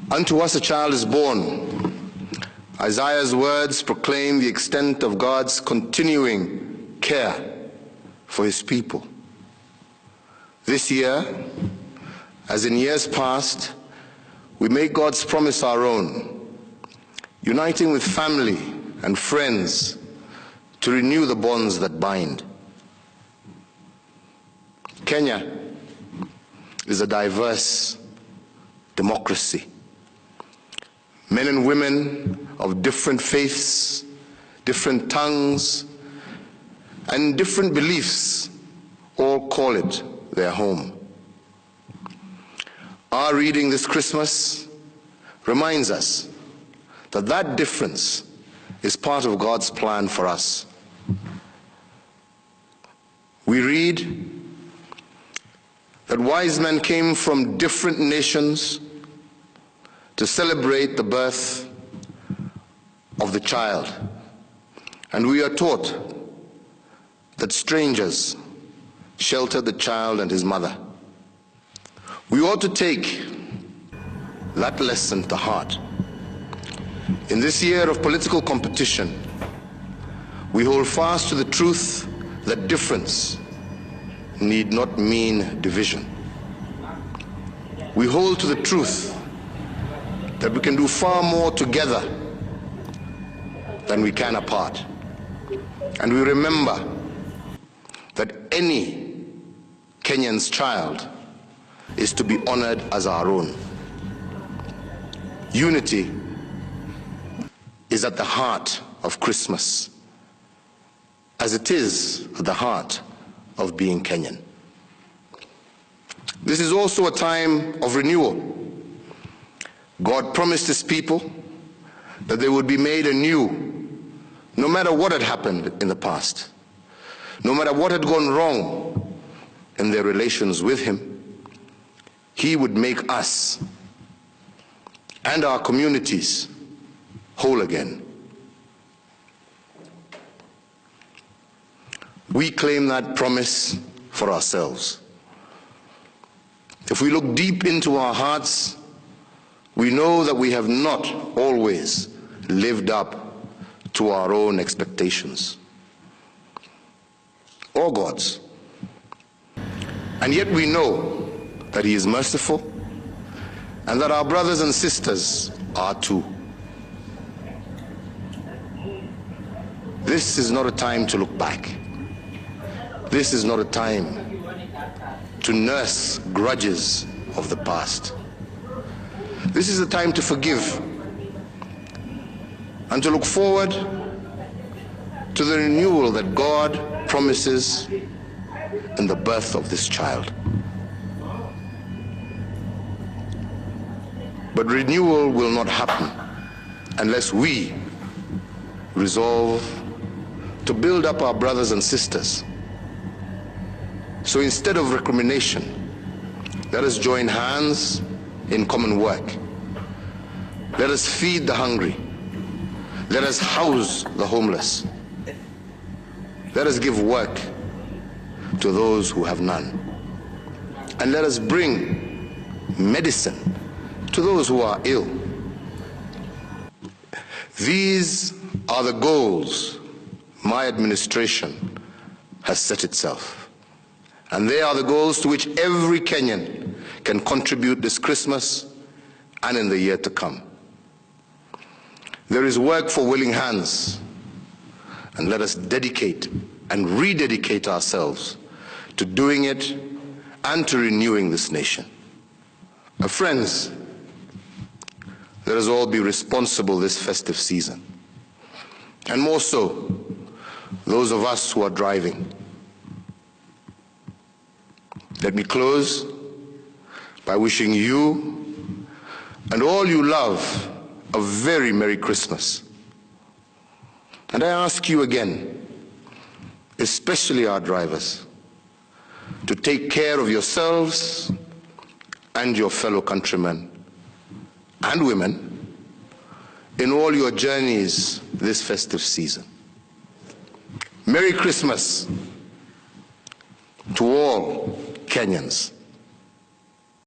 Unto us a child is born. Isaiah's words proclaim the extent of God's continuing care for his people. This year, as in years past, we make God's promise our own, uniting with family and friends to renew the bonds that bind. Kenya is a diverse democracy. Men and women of different faiths, different tongues, and different beliefs all call it their home. Our reading this Christmas reminds us that that difference is part of God's plan for us. We read that wise men came from different nations to celebrate the birth of the child. And we are taught that strangers sheltered the child and his mother. We ought to take that lesson to heart. In this year of political competition, we hold fast to the truth that difference need not mean division. We hold to the truth that we can do far more together than we can apart. And we remember that any Kenyan's child is to be honored as our own. Unity is at the heart of Christmas, as it is at the heart of being Kenyan. This is also a time of renewal. God promised his people that they would be made anew, no matter what had happened in the past, no matter what had gone wrong in their relations with him. He would make us and our communities whole again. We claim that promise for ourselves. If we look deep into our hearts, we know that we have not always lived up to our own expectations or God's. And yet we know that he is merciful and that our brothers and sisters are too. This is not a time to look back. This is not a time to nurse grudges of the past. This is a time to forgive and to look forward to the renewal that God promises in the birth of this child. But renewal will not happen unless we resolve to build up our brothers and sisters. So instead of recrimination, let us join hands in common work. Let us feed the hungry. Let us house the homeless. Let us give work to those who have none. And let us bring medicine to those who are ill. These are the goals my administration has set itself. And they are the goals to which every Kenyan can contribute this Christmas and in the year to come. There is work for willing hands, and let us dedicate and rededicate ourselves to doing it and to renewing this nation. Friends, let us all be responsible this festive season, and more so, those of us who are driving. Let me close by wishing you and all you love a very Merry Christmas. And I ask you again, especially our drivers, to take care of yourselves and your fellow countrymen and women in all your journeys this festive season. Merry Christmas to all Kenyans.